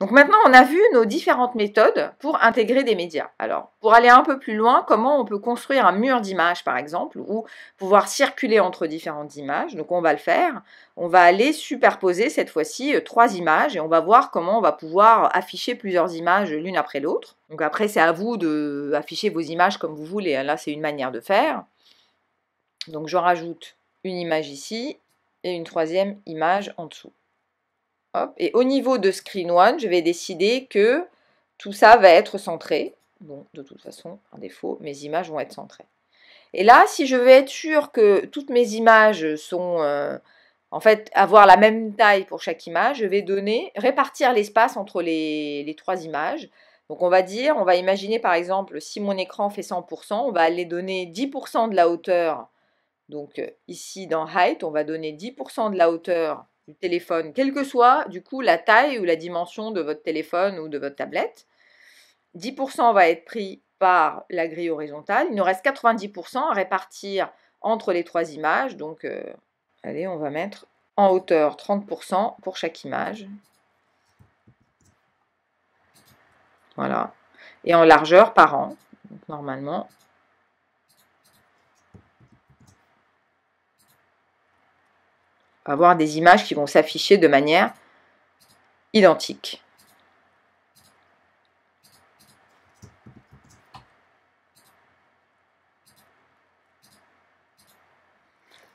Donc maintenant, on a vu nos différentes méthodes pour intégrer des médias. Alors, pour aller un peu plus loin, comment on peut construire un mur d'images, par exemple, ou pouvoir circuler entre différentes images. Donc, on va le faire. On va aller superposer, cette fois-ci, 3 images et on va voir comment on va pouvoir afficher plusieurs images l'une après l'autre. Donc après, c'est à vous d'afficher vos images comme vous voulez. Là, c'est une manière de faire. Donc, je rajoute une image ici et une 3e image en dessous. Hop. Et au niveau de Screen 1, je vais décider que tout ça va être centré. Bon, de toute façon, par défaut, mes images vont être centrées. Et là, si je veux être sûr que toutes mes images sont, en fait, avoir la même taille pour chaque image, je vais répartir l'espace entre les 3 images. Donc, on va imaginer par exemple, si mon écran fait 100%, on va aller donner 10% de la hauteur. Donc, ici, dans Height, on va donner 10% de la hauteur du téléphone, quelle que soit du coup la taille ou la dimension de votre téléphone ou de votre tablette. 10% va être pris par la grille horizontale. Il nous reste 90% à répartir entre les 3 images. Donc, allez, on va mettre en hauteur 30% pour chaque image. Voilà. Et en largeur par an. Donc, normalement, avoir des images qui vont s'afficher de manière identique.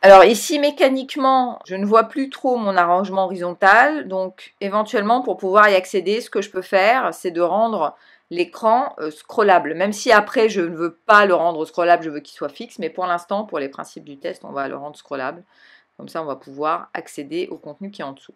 Alors ici, mécaniquement, je ne vois plus trop mon arrangement horizontal, donc éventuellement, pour pouvoir y accéder, ce que je peux faire, c'est de rendre l'écran scrollable, même si après, je ne veux pas le rendre scrollable, je veux qu'il soit fixe, mais pour l'instant, pour les principes du test, on va le rendre scrollable. Comme ça, on va pouvoir accéder au contenu qui est en dessous.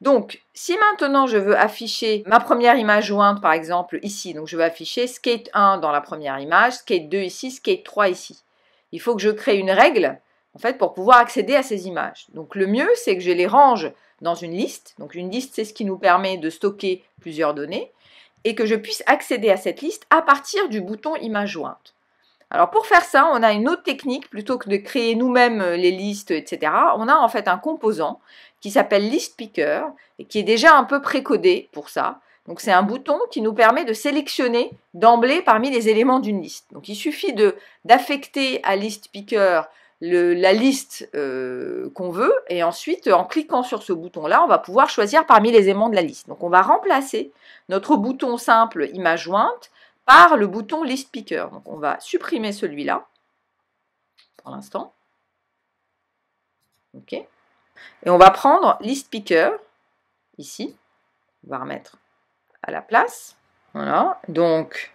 Donc, si maintenant je veux afficher ma première image jointe, par exemple, ici, donc je vais afficher Skate 1 dans la première image, Skate 2 ici, Skate 3 ici. Il faut que je crée une règle, en fait, pour pouvoir accéder à ces images. Donc, le mieux, c'est que je les range dans une liste. Donc, une liste, c'est ce qui nous permet de stocker plusieurs données et que je puisse accéder à cette liste à partir du bouton image jointe. Alors pour faire ça, on a une autre technique, plutôt que de créer nous-mêmes les listes, etc. On a en fait un composant qui s'appelle List Picker et qui est déjà un peu précodé pour ça. Donc c'est un bouton qui nous permet de sélectionner d'emblée parmi les éléments d'une liste. Donc il suffit d'affecter à List Picker la liste qu'on veut et ensuite en cliquant sur ce bouton-là, on va pouvoir choisir parmi les éléments de la liste. Donc on va remplacer notre bouton simple image jointe par le bouton List Picker. Donc on va supprimer celui-là pour l'instant. OK. Et on va prendre List Picker ici. On va remettre à la place. Voilà. Donc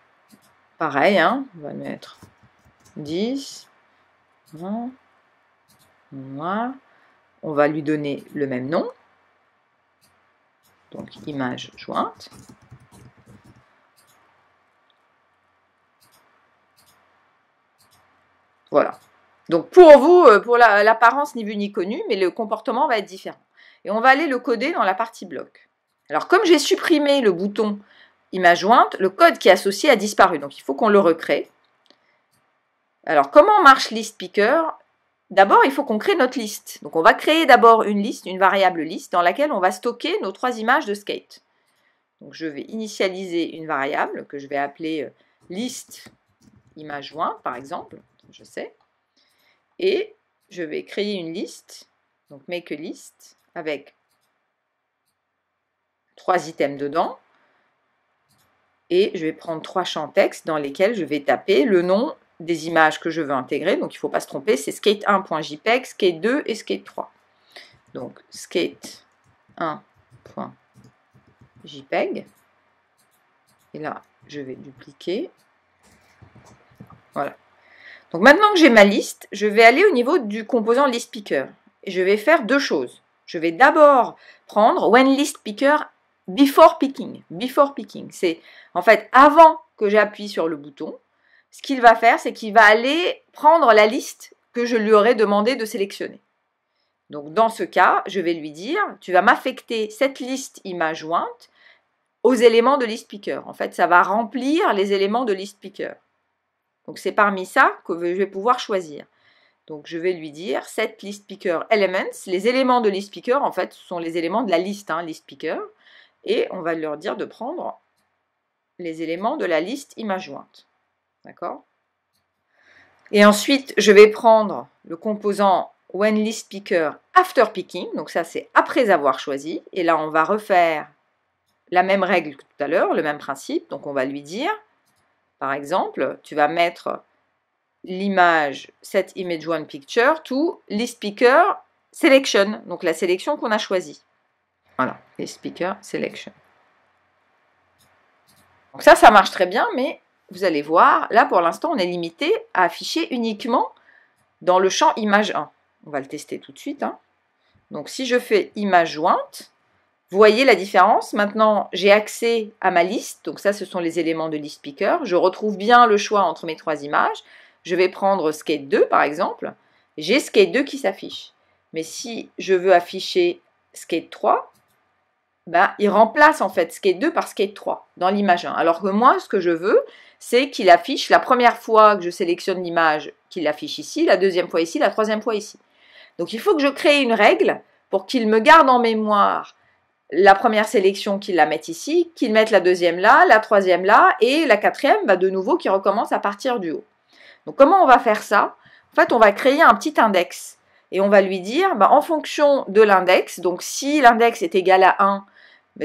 pareil, hein, on va mettre 10. Voilà. On va lui donner le même nom. Donc image jointe. Voilà. Donc pour vous, pour l'apparence ni vue ni connue, mais le comportement va être différent. Et on va aller le coder dans la partie bloc. Alors comme j'ai supprimé le bouton image jointe, le code qui est associé a disparu. Donc il faut qu'on le recrée. Alors comment marche List Picker? D'abord, il faut qu'on crée notre liste. Donc on va créer d'abord une liste, une variable liste, dans laquelle on va stocker nos 3 images de skate. Donc je vais initialiser une variable que je vais appeler liste image jointe, par exemple, je sais. Et je vais créer une liste, donc make a list, avec 3 items dedans. Et je vais prendre 3 champs texte dans lesquels je vais taper le nom des images que je veux intégrer. Donc il ne faut pas se tromper, c'est skate1.jpg, skate2 et skate3. Donc skate1.jpg. Et là, je vais dupliquer. Voilà. Donc maintenant que j'ai ma liste, je vais aller au niveau du composant List Picker. Et je vais faire 2 choses. Je vais d'abord prendre When List Picker Before Picking. Before Picking, c'est en fait avant que j'appuie sur le bouton. Ce qu'il va faire, c'est qu'il va aller prendre la liste que je lui aurais demandé de sélectionner. Donc dans ce cas, je vais lui dire, tu vas m'affecter cette liste image jointe aux éléments de List Picker. En fait, ça va remplir les éléments de List Picker. Donc c'est parmi ça que je vais pouvoir choisir. Donc je vais lui dire set List Picker Elements. Les éléments de List Picker, en fait, ce sont les éléments de la liste, hein, List Picker. et on va leur dire de prendre les éléments de la liste image jointe. D'accord? Et ensuite, je vais prendre le composant when list picker after picking, donc ça c'est après avoir choisi, et là on va refaire la même règle que tout à l'heure, le même principe, donc on va lui dire, par exemple, tu vas mettre l'image set image one picture to list picker selection, donc la sélection qu'on a choisie. Voilà, list picker selection. Donc ça marche très bien, mais vous allez voir, là pour l'instant on est limité à afficher uniquement dans le champ image 1. On va le tester tout de suite. Hein. Donc si je fais image jointe, vous voyez la différence. Maintenant j'ai accès à ma liste, donc ça ce sont les éléments de list picker. Je retrouve bien le choix entre mes 3 images. Je vais prendre Skate 2 par exemple. J'ai Skate 2 qui s'affiche. Mais si je veux afficher Skate 3, ben, il remplace en fait Skate 2 par Skate 3 dans l'image 1. Alors que moi, ce que je veux, c'est qu'il affiche la première fois que je sélectionne l'image, qu'il affiche ici, la deuxième fois ici, la troisième fois ici. Donc il faut que je crée une règle pour qu'il me garde en mémoire la première sélection, qu'il la mette ici, qu'il mette la deuxième là, la troisième là, et la quatrième, de nouveau, qui recommence à partir du haut. Donc comment on va faire ça? En fait, on va créer un petit index. Et on va lui dire, en fonction de l'index, donc si l'index est égal à 1,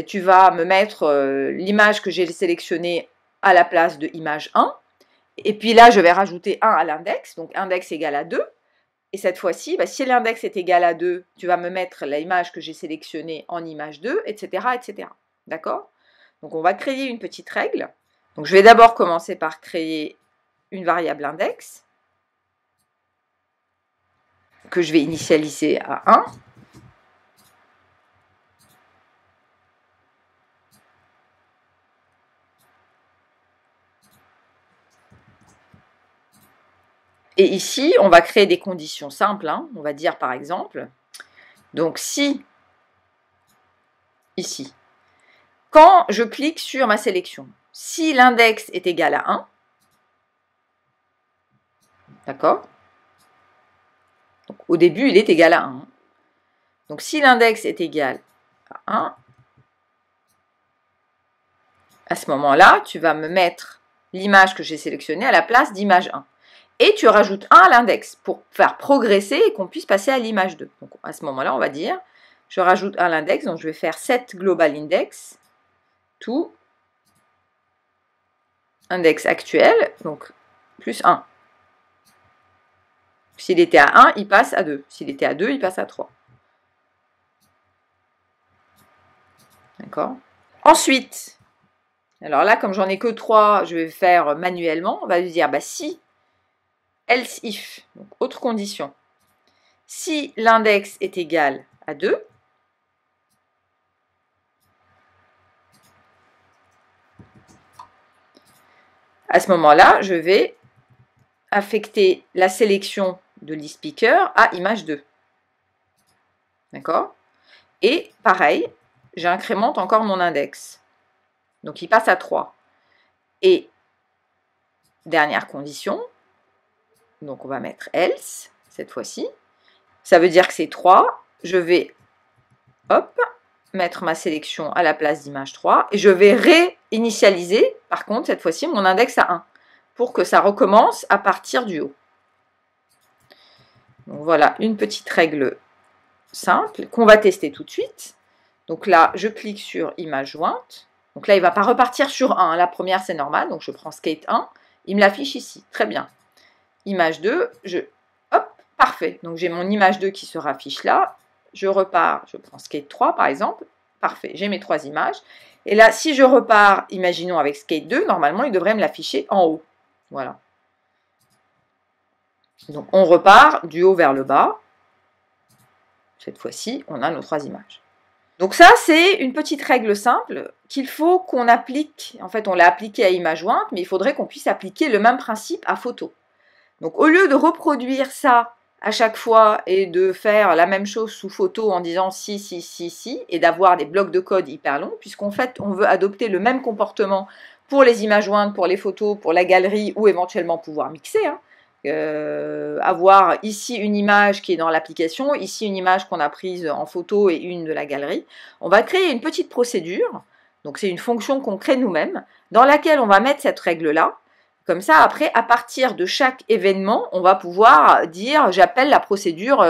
tu vas me mettre l'image que j'ai sélectionnée à la place de image 1. Et puis là, je vais rajouter 1 à l'index, donc index égale à 2. Et cette fois-ci, si l'index est égal à 2, tu vas me mettre l'image que j'ai sélectionnée en image 2, etc. etc. D'accord? Donc on va créer une petite règle. Donc je vais d'abord commencer par créer une variable index que je vais initialiser à 1. Et ici, on va créer des conditions simples. Hein. On va dire par exemple, donc si, ici, quand je clique sur ma sélection, si l'index est égal à 1, d'accord? Au début, il est égal à 1. Donc si l'index est égal à 1, à ce moment-là, tu vas me mettre l'image que j'ai sélectionnée à la place d'image 1. Et tu rajoutes 1 à l'index pour faire progresser et qu'on puisse passer à l'image 2. Donc à ce moment-là, on va dire, je rajoute 1 à l'index, donc je vais faire set global index to index actuel, donc plus 1. S'il était à 1, il passe à 2. S'il était à 2, il passe à 3. D'accord? Ensuite, alors là, comme j'en ai que 3, je vais faire manuellement. On va lui dire, si else if, donc autre condition, si l'index est égal à 2, à ce moment-là, je vais affecter la sélection de list picker à image 2. D'accord? Et pareil, j'incrémente encore mon index. Donc il passe à 3. Et dernière condition, donc on va mettre else, cette fois-ci. Ça veut dire que c'est 3. Je vais, mettre ma sélection à la place d'image 3. Et je vais réinitialiser, par contre, cette fois-ci, mon index à 1. Pour que ça recommence à partir du haut. Donc voilà, une petite règle simple qu'on va tester tout de suite. Donc là, je clique sur image jointe. Donc là, il ne va pas repartir sur 1. La première, c'est normal. Donc je prends Skate 1. Il me l'affiche ici. Très bien. Image 2, parfait. Donc j'ai mon image 2 qui se raffiche là. Je repars, je prends Skate 3 par exemple. Parfait, j'ai mes 3 images. Et là, si je repars, imaginons avec Skate 2, normalement, il devrait me l'afficher en haut. Voilà. Donc on repart du haut vers le bas. Cette fois-ci, on a nos 3 images. Donc ça, c'est une petite règle simple qu'il faut qu'on applique. En fait, on l'a appliquée à image jointe, mais il faudrait qu'on puisse appliquer le même principe à photo. Donc au lieu de reproduire ça à chaque fois et de faire la même chose sous photo en disant si, et d'avoir des blocs de code hyper longs, puisqu'en fait, on veut adopter le même comportement pour les images jointes, pour les photos, pour la galerie, ou éventuellement pouvoir mixer. Hein. Avoir ici une image qui est dans l'application, ici une image qu'on a prise en photo et une de la galerie. On va créer une petite procédure Donc c'est une fonction qu'on crée nous-mêmes, dans laquelle on va mettre cette règle-là. Comme ça, après, à partir de chaque événement, on va pouvoir dire j'appelle la procédure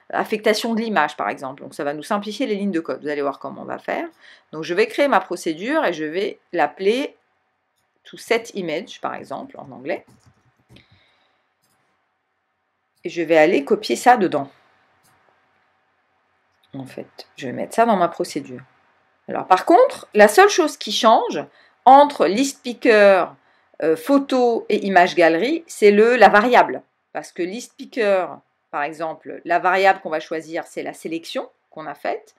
affectation de l'image, par exemple. Donc ça va nous simplifier les lignes de code. Vous allez voir comment on va faire. Donc je vais créer ma procédure et je vais l'appeler toSetImage, par exemple, en anglais. Et je vais aller copier ça dedans. En fait, je vais mettre ça dans ma procédure. Alors par contre, la seule chose qui change entre listPicker, photo et image galerie, c'est la variable. Parce que listPicker, par exemple, la variable qu'on va choisir, c'est la sélection qu'on a faite.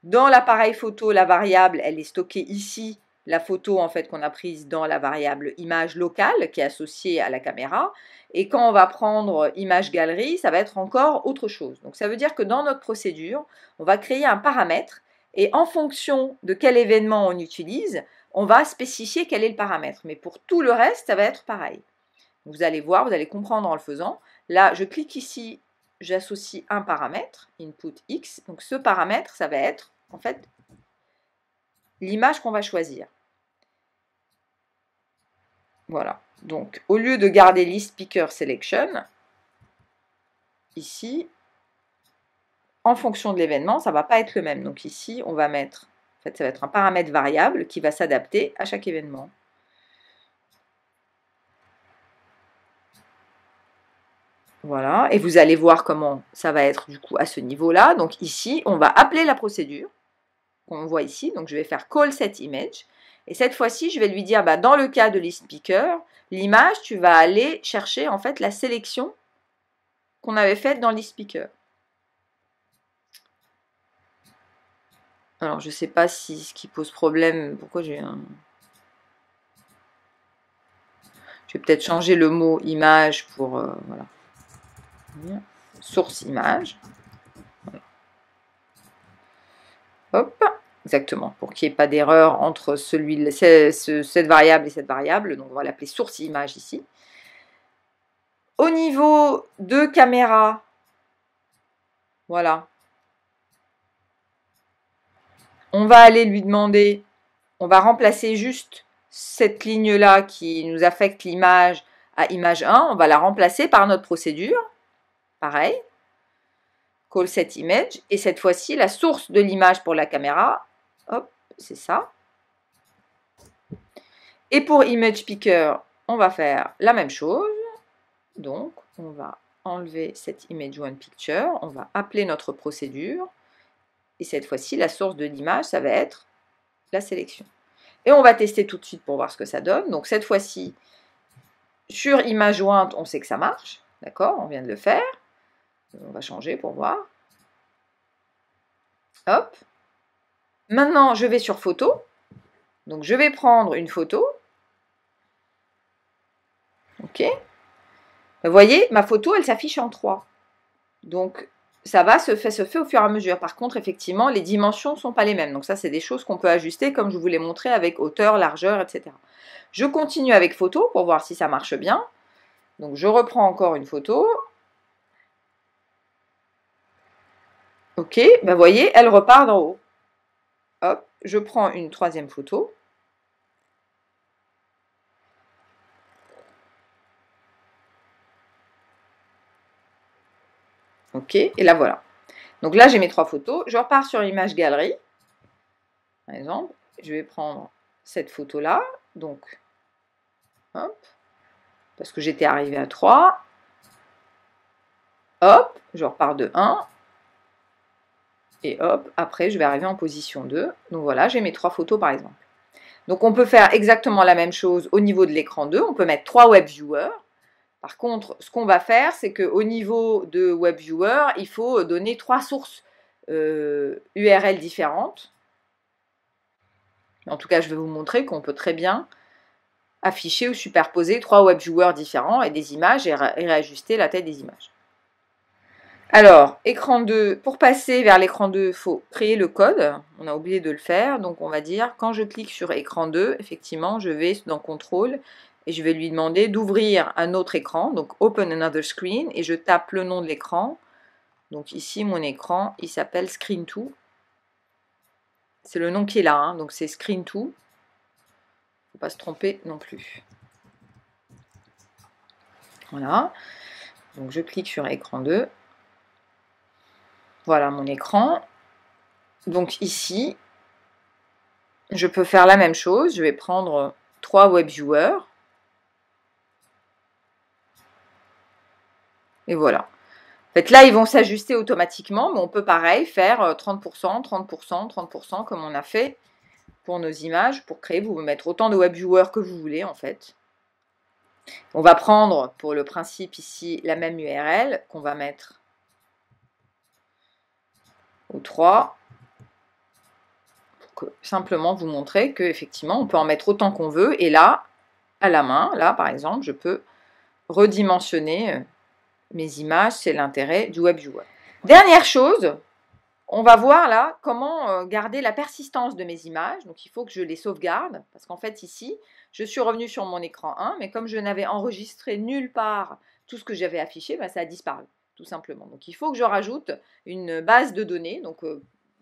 Dans l'appareil photo, la variable, elle est stockée ici, la photo en fait qu'on a prise dans la variable image locale qui est associée à la caméra. Et quand on va prendre image galerie, ça va être encore autre chose. Donc ça veut dire que dans notre procédure, on va créer un paramètre et en fonction de quel événement on utilise, on va spécifier quel est le paramètre. Mais pour tout le reste, ça va être pareil. Vous allez voir, vous allez comprendre en le faisant. Là, je clique ici, j'associe un paramètre, input x. Donc ce paramètre, ça va être en fait l'image qu'on va choisir. Voilà. Donc au lieu de garder listPicker selection, ici, en fonction de l'événement, ça ne va pas être le même. Donc ici, on va mettre, en fait, ça va être un paramètre variable qui va s'adapter à chaque événement. Voilà, et vous allez voir comment ça va être du coup à ce niveau-là. Donc ici, on va appeler la procédure qu'on voit ici. Donc je vais faire callSetImage. Et cette fois-ci, je vais lui dire, dans le cas de listPicker, l'image, tu vas aller chercher en fait la sélection qu'on avait faite dans listPicker. Alors, je ne sais pas si ce qui pose problème, pourquoi j'ai un... Je vais peut-être changer le mot image pour, voilà. Source image. Voilà. Hop, exactement, pour qu'il n'y ait pas d'erreur entre cette variable et cette variable. Donc, on va l'appeler source image ici. Au niveau de caméra, voilà. On va aller lui demander, on va remplacer juste cette ligne-là qui nous affecte l'image à image 1. On va la remplacer par notre procédure. Pareil. callSetImage. Et cette fois-ci, la source de l'image pour la caméra, hop, c'est ça. Et pour ImagePicker, on va faire la même chose. Donc, on va enlever cette image1picture. On va appeler notre procédure. Et cette fois-ci, la source de l'image, ça va être la sélection. Et on va tester tout de suite pour voir ce que ça donne. Donc cette fois-ci, sur image jointe, on sait que ça marche. D'accord, on vient de le faire. On va changer pour voir. Hop. Maintenant, je vais sur photo. Donc je vais prendre une photo. Ok. Vous voyez, ma photo, elle s'affiche en 3. Donc ça se fait au fur et à mesure. Par contre, effectivement, les dimensions ne sont pas les mêmes. Donc ça, c'est des choses qu'on peut ajuster, comme je vous l'ai montré, avec hauteur, largeur, etc. Je continue avec photo pour voir si ça marche bien. Donc je reprends encore une photo. Ok, vous voyez, elle repart d'en haut. Hop, je prends une troisième photo. Ok, et là voilà. Donc là, j'ai mes 3 photos. Je repars sur image galerie. Par exemple, je vais prendre cette photo-là. Donc, hop, parce que j'étais arrivée à 3. Hop, je repars de 1. Et hop, après, je vais arriver en position 2. Donc voilà, j'ai mes 3 photos par exemple. Donc on peut faire exactement la même chose au niveau de l'écran 2. On peut mettre 3 WebViewers. Par contre, ce qu'on va faire, c'est qu'au niveau de WebViewer, il faut donner 3 sources URL différentes. En tout cas, je vais vous montrer qu'on peut très bien afficher ou superposer 3 WebViewers différents et des images et réajuster la taille des images. Alors, écran 2, pour passer vers l'écran 2, il faut créer le code. On a oublié de le faire, donc on va dire, quand je clique sur écran 2, effectivement, je vais dans Contrôle et je vais lui demander d'ouvrir un autre écran, donc Open another screen, et je tape le nom de l'écran. Donc ici, mon écran, il s'appelle Screen2. C'est le nom qui est là, hein, donc c'est screen to. Il ne faut pas se tromper non plus. Voilà. Donc je clique sur écran 2. Voilà mon écran. Donc ici, je peux faire la même chose. Je vais prendre 3 web viewers. Et voilà. En fait, là, ils vont s'ajuster automatiquement, mais on peut pareil faire 30%, 30%, 30%, comme on a fait pour nos images, pour créer, vous pouvez mettre autant de web viewers que vous voulez, en fait. On va prendre, pour le principe ici, la même URL qu'on va mettre au 3, pour simplement vous montrer qu'effectivement, on peut en mettre autant qu'on veut, et là, à la main, là, par exemple, je peux redimensionner mes images, c'est l'intérêt du WebViewer. Dernière chose, on va voir là comment garder la persistance de mes images. Donc il faut que je les sauvegarde, parce qu'en fait ici, je suis revenue sur mon écran 1, mais comme je n'avais enregistré nulle part tout ce que j'avais affiché, bah, ça a disparu, tout simplement. Donc il faut que je rajoute une base de données. Donc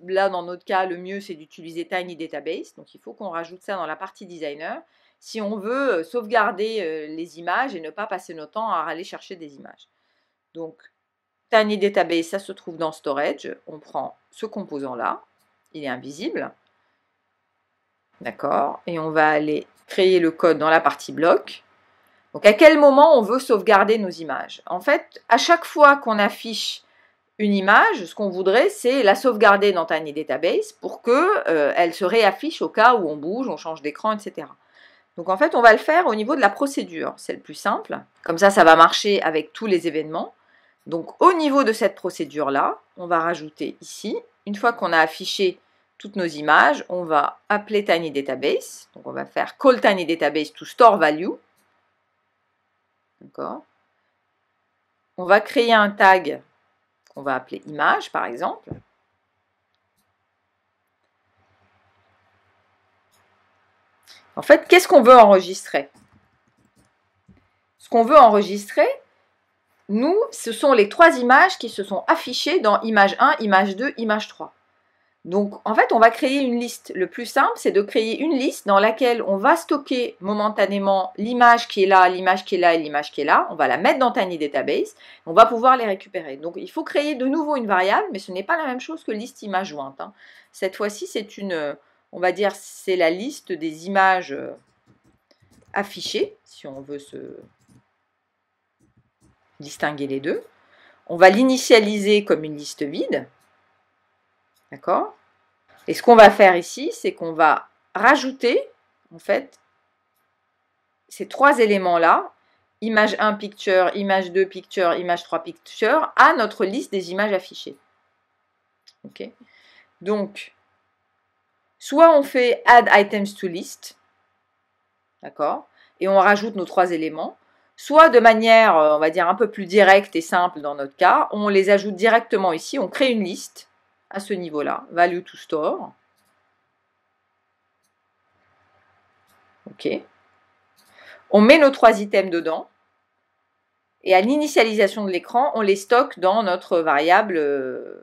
là, dans notre cas, le mieux, c'est d'utiliser Tiny Database. Donc il faut qu'on rajoute ça dans la partie designer, si on veut sauvegarder les images et ne pas passer notre temps à aller chercher des images. Donc, Tiny Database, ça se trouve dans Storage. On prend ce composant-là. Il est invisible. D'accord. Et on va aller créer le code dans la partie bloc. Donc, à quel moment on veut sauvegarder nos images? En fait, à chaque fois qu'on affiche une image, ce qu'on voudrait, c'est la sauvegarder dans Tiny Database pour qu'elle se réaffiche au cas où on bouge, on change d'écran, etc. Donc, en fait, on va le faire au niveau de la procédure. C'est le plus simple. Comme ça va marcher avec tous les événements. Donc, au niveau de cette procédure-là, on va rajouter ici, une fois qu'on a affiché toutes nos images, on va appeler Tiny Database. Donc, on va faire call Tiny Database to store value. D'accord. On va créer un tag qu'on va appeler image, par exemple. En fait, qu'est-ce qu'on veut enregistrer? Ce qu'on veut enregistrer, nous, ce sont les 3 images qui se sont affichées dans image 1, image 2, image 3. Donc, en fait, on va créer une liste. Le plus simple, c'est de créer une liste dans laquelle on va stocker momentanément l'image qui est là, l'image qui est là et l'image qui est là. On va la mettre dans Tiny Database. On va pouvoir les récupérer. Donc, il faut créer de nouveau une variable, mais ce n'est pas la même chose que liste image jointe. Hein. Cette fois-ci, c'est une, on va dire, c'est la liste des images affichées, si on veut se distinguer les deux. On va l'initialiser comme une liste vide. D'accord? Et ce qu'on va faire ici, c'est qu'on va rajouter, en fait, ces 3 éléments-là, image 1 picture, image 2 picture, image 3 picture, à notre liste des images affichées. Ok? Donc, soit on fait add items to list, d'accord? Et on rajoute nos 3 éléments. Soit de manière, on va dire, un peu plus directe et simple dans notre cas, on les ajoute directement ici, on crée une liste à ce niveau-là, value to store. Ok. On met nos 3 items dedans. Et à l'initialisation de l'écran, on les stocke dans notre variable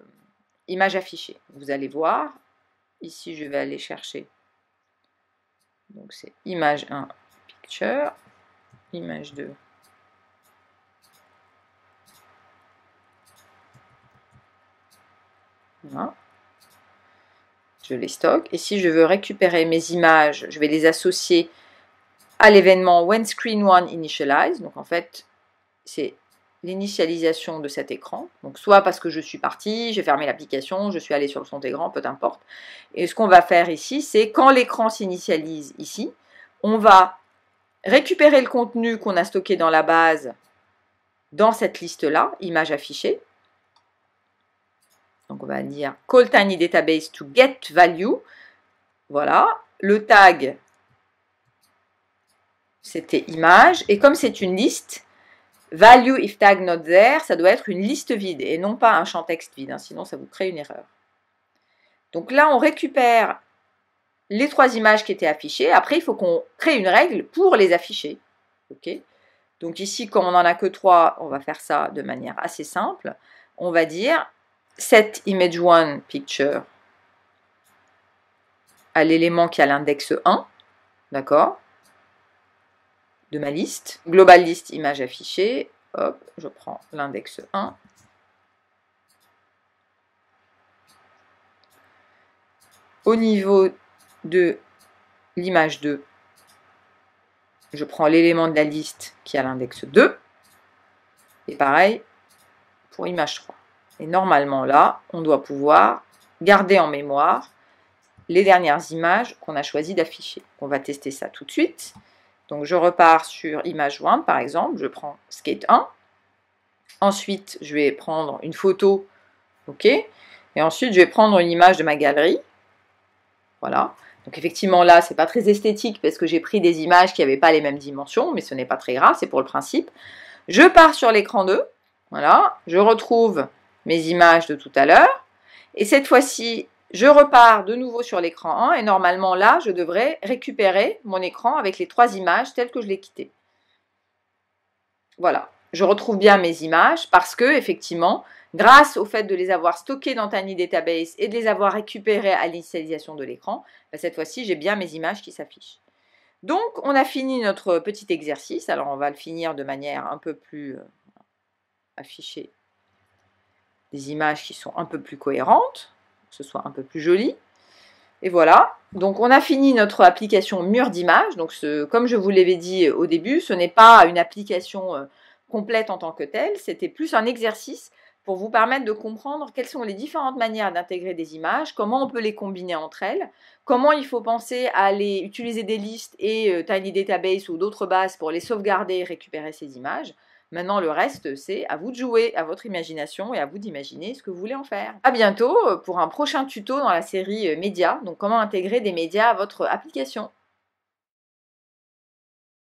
image affichée. Vous allez voir. Ici, je vais aller chercher. Donc, c'est image 1 picture, image 2. Voilà. Je les stocke. Et si je veux récupérer mes images, je vais les associer à l'événement when screen 1 initialize. Donc, en fait, c'est l'initialisation de cet écran. Donc, soit parce que je suis partie, j'ai fermé l'application, je suis allée sur son écran, peu importe. Et ce qu'on va faire ici, c'est quand l'écran s'initialise ici, on va récupérer le contenu qu'on a stocké dans la base dans cette liste-là, image affichée. Donc, on va dire call Tiny Database to get value. Voilà. Le tag, c'était image. Et comme c'est une liste, value if tag not there, ça doit être une liste vide et non pas un champ texte vide, hein, sinon ça vous crée une erreur. Donc là, on récupère les 3 images qui étaient affichées. Après, il faut qu'on crée une règle pour les afficher. Okay. Donc ici, comme on n'en a que 3, on va faire ça de manière assez simple. On va dire set image 1 picture à l'élément qui a l'index 1, d'accord, de ma liste. Global list image affichée, hop, je prends l'index 1. Au niveau de l'image 2, je prends l'élément de la liste qui a l'index 2. Et pareil pour image 3. Et normalement là, on doit pouvoir garder en mémoire les dernières images qu'on a choisi d'afficher. On va tester ça tout de suite. Donc je repars sur image 1 par exemple, je prends skate 1. Ensuite, je vais prendre une photo, ok. Et ensuite, je vais prendre une image de ma galerie. Voilà. Donc effectivement là, c'est pas très esthétique parce que j'ai pris des images qui n'avaient pas les mêmes dimensions, mais ce n'est pas très grave, c'est pour le principe. Je pars sur l'écran 2. Voilà, je retrouve mes images de tout à l'heure. Et cette fois-ci, je repars de nouveau sur l'écran 1. Et normalement, là, je devrais récupérer mon écran avec les 3 images telles que je l'ai quitté. Voilà, je retrouve bien mes images parce que, effectivement, grâce au fait de les avoir stockées dans Tiny Database et de les avoir récupérées à l'initialisation de l'écran, cette fois-ci, j'ai bien mes images qui s'affichent. Donc, on a fini notre petit exercice. Alors, on va le finir de manière un peu plus... afficher des images qui sont un peu plus cohérentes, que ce soit un peu plus joli. Et voilà, donc on a fini notre application mur d'images. Donc comme je vous l'avais dit au début, ce n'est pas une application complète en tant que telle, c'était plus un exercice pour vous permettre de comprendre quelles sont les différentes manières d'intégrer des images, comment on peut les combiner entre elles, comment il faut penser à utiliser des listes et Tiny Database ou d'autres bases pour les sauvegarder et récupérer ces images. Maintenant, le reste, c'est à vous de jouer, à votre imagination et à vous d'imaginer ce que vous voulez en faire. À bientôt pour un prochain tuto dans la série médias, donc comment intégrer des médias à votre application.